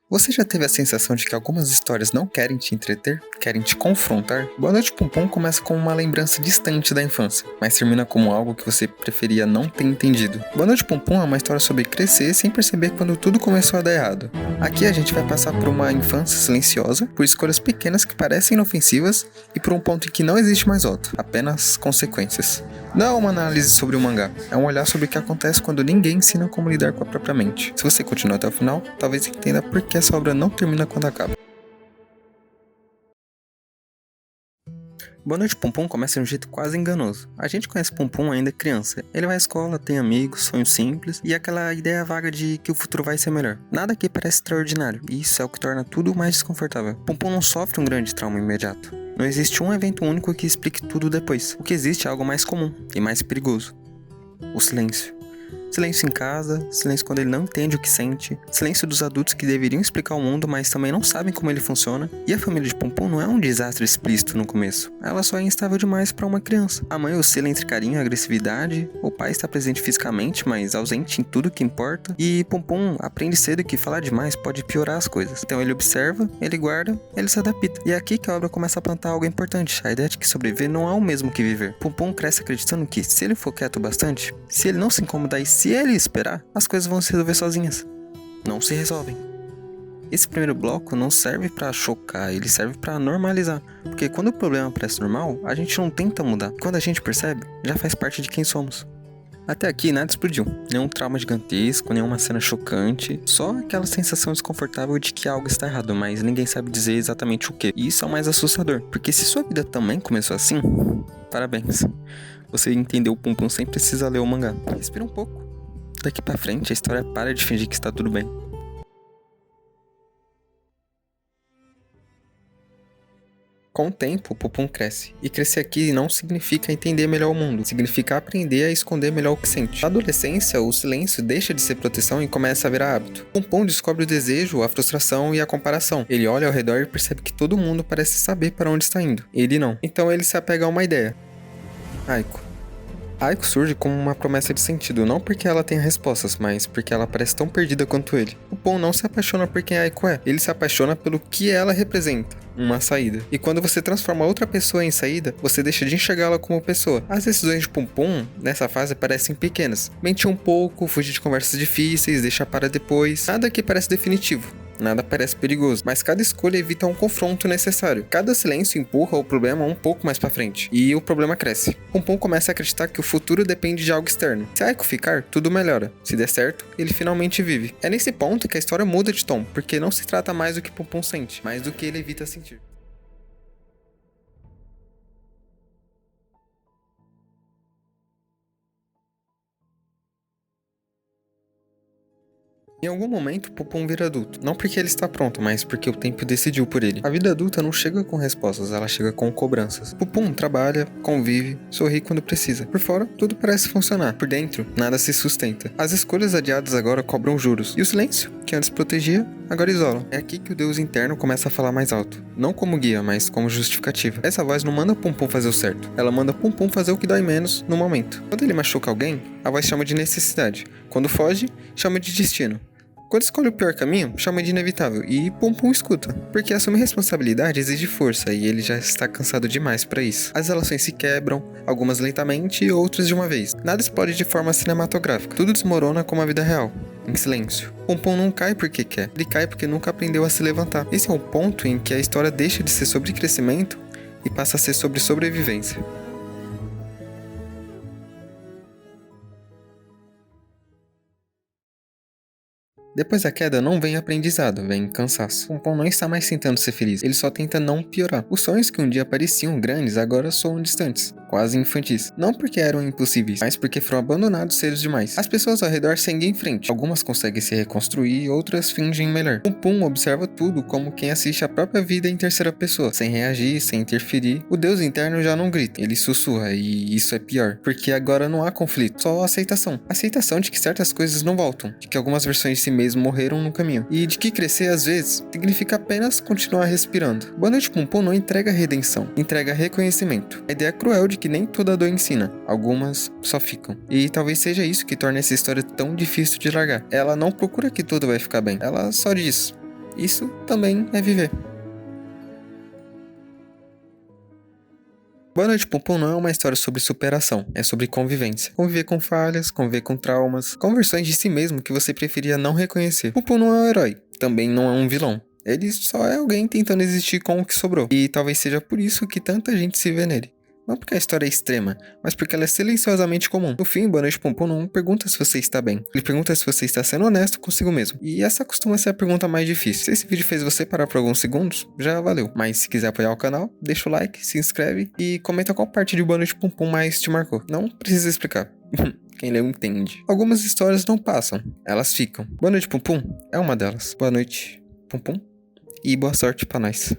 Você já teve a sensação de que algumas histórias não querem te entreter? Querem te confrontar? Boa Noite Pum Pum começa com uma lembrança distante da infância, mas termina como algo que você preferia não ter entendido. Boa Noite Pum Pum é uma história sobre crescer sem perceber quando tudo começou a dar errado. Aqui a gente vai passar por uma infância silenciosa, por escolhas pequenas que parecem inofensivas e por um ponto em que não existe mais volta, apenas consequências. Não é uma análise sobre o mangá, é um olhar sobre o que acontece quando ninguém ensina como lidar com a própria mente. Se você continuar até o final, talvez entenda por que essa obra não termina quando acaba. Boa Noite Pum Pum começa de um jeito quase enganoso. A gente conhece Pum Pum ainda criança. Ele vai à escola, tem amigos, sonhos simples e aquela ideia vaga de que o futuro vai ser melhor. Nada aqui parece extraordinário e isso é o que torna tudo mais desconfortável. Pum Pum não sofre um grande trauma imediato. Não existe um evento único que explique tudo depois. O que existe é algo mais comum e mais perigoso. O silêncio. Silêncio em casa, silêncio quando ele não entende o que sente, silêncio dos adultos que deveriam explicar o mundo, mas também não sabem como ele funciona. E a família de Pum Pum não é um desastre explícito no começo, ela só é instável demais para uma criança. A mãe oscila entre carinho e agressividade, o pai está presente fisicamente, mas ausente em tudo que importa, e Pum Pum aprende cedo que falar demais pode piorar as coisas. Então ele observa, ele guarda, ele se adapta. E é aqui que a obra começa a plantar algo importante, a ideia de que sobreviver não é o mesmo que viver. Pum Pum cresce acreditando que, se ele for quieto bastante, se ele não se incomodar e se ele esperar, as coisas vão se resolver sozinhas. Não se resolvem. Esse primeiro bloco não serve pra chocar, ele serve pra normalizar. Porque quando o problema parece normal, a gente não tenta mudar. Quando a gente percebe, já faz parte de quem somos. Até aqui nada explodiu. Nenhum trauma gigantesco, nenhuma cena chocante. Só aquela sensação desconfortável de que algo está errado, mas ninguém sabe dizer exatamente o que. E isso é o mais assustador. Porque se sua vida também começou assim, parabéns. Você entendeu o Pum Pum sem precisar ler o mangá. Respira um pouco. Daqui pra frente, a história para de fingir que está tudo bem. Com o tempo, o Pum Pum cresce. E crescer aqui não significa entender melhor o mundo, significa aprender a esconder melhor o que sente. Na adolescência, o silêncio deixa de ser proteção e começa a virar hábito. Pum Pum descobre o desejo, a frustração e a comparação. Ele olha ao redor e percebe que todo mundo parece saber para onde está indo. Ele não. Então ele se apega a uma ideia. Aiko. Aiko surge como uma promessa de sentido, não porque ela tenha respostas, mas porque ela parece tão perdida quanto ele. O Pum não se apaixona por quem Aiko é, ele se apaixona pelo que ela representa, uma saída. E quando você transforma outra pessoa em saída, você deixa de enxergá-la como pessoa. As decisões de Pum Pum, nessa fase, parecem pequenas. Mentir um pouco, fugir de conversas difíceis, deixar para depois, nada que parece definitivo. Nada parece perigoso, mas cada escolha evita um confronto necessário. Cada silêncio empurra o problema um pouco mais pra frente, e o problema cresce. Pum Pum começa a acreditar que o futuro depende de algo externo. Se Aiko ficar, tudo melhora. Se der certo, ele finalmente vive. É nesse ponto que a história muda de tom, porque não se trata mais do que Pum Pum sente, mas do que ele evita sentir. Em algum momento, Pum Pum vira adulto. Não porque ele está pronto, mas porque o tempo decidiu por ele. A vida adulta não chega com respostas, ela chega com cobranças. Pum Pum trabalha, convive, sorri quando precisa. Por fora, tudo parece funcionar. Por dentro, nada se sustenta. As escolhas adiadas agora cobram juros. E o silêncio, que antes protegia, agora isola. É aqui que o Deus interno começa a falar mais alto. Não como guia, mas como justificativa. Essa voz não manda Pum Pum fazer o certo. Ela manda Pum Pum fazer o que dói menos no momento. Quando ele machuca alguém, a voz chama de necessidade. Quando foge, chama de destino. Quando escolhe o pior caminho, chama de inevitável e Pum Pum escuta, porque assumir responsabilidade exige força e ele já está cansado demais para isso. As relações se quebram, algumas lentamente e outras de uma vez. Nada explode de forma cinematográfica, tudo desmorona como a vida real, em silêncio. Pum Pum não cai porque quer, ele cai porque nunca aprendeu a se levantar. Esse é o ponto em que a história deixa de ser sobre crescimento e passa a ser sobre sobrevivência. Depois da queda não vem aprendizado, vem cansaço. Pum Pum não está mais tentando ser feliz, ele só tenta não piorar. Os sonhos que um dia pareciam grandes agora soam distantes, quase infantis. Não porque eram impossíveis, mas porque foram abandonados cedo demais. As pessoas ao redor seguem em frente, algumas conseguem se reconstruir, outras fingem melhor. Pum Pum observa tudo como quem assiste a própria vida em terceira pessoa, sem reagir, sem interferir. O Deus interno já não grita, ele sussurra, e isso é pior, porque agora não há conflito, só aceitação. Aceitação de que certas coisas não voltam, de que algumas versões de si mesmo morreram no caminho, e de que crescer às vezes significa apenas continuar respirando. Boa Noite Pum Pum não entrega redenção, entrega reconhecimento. A ideia cruel de que nem toda dor ensina, algumas só ficam. E talvez seja isso que torna essa história tão difícil de largar. Ela não procura que tudo vai ficar bem, ela só diz: Isso também é viver. Boa Noite Pompom não é uma história sobre superação, é sobre convivência. Conviver com falhas, conviver com traumas, com versões de si mesmo que você preferia não reconhecer. Pompom não é um herói, também não é um vilão. Ele só é alguém tentando existir com o que sobrou. E talvez seja por isso que tanta gente se vê nele. Não porque a história é extrema, mas porque ela é silenciosamente comum. No fim, Boa Noite Pompom não pergunta se você está bem. Ele pergunta se você está sendo honesto consigo mesmo. E essa costuma ser a pergunta mais difícil. Se esse vídeo fez você parar por alguns segundos, já valeu. Mas se quiser apoiar o canal, deixa o like, se inscreve e comenta qual parte de Boa Noite Pompom mais te marcou. Não precisa explicar. Quem leu entende. Algumas histórias não passam, elas ficam. Boa Noite Pompom é uma delas. Boa noite, Pompom. E boa sorte pra nós.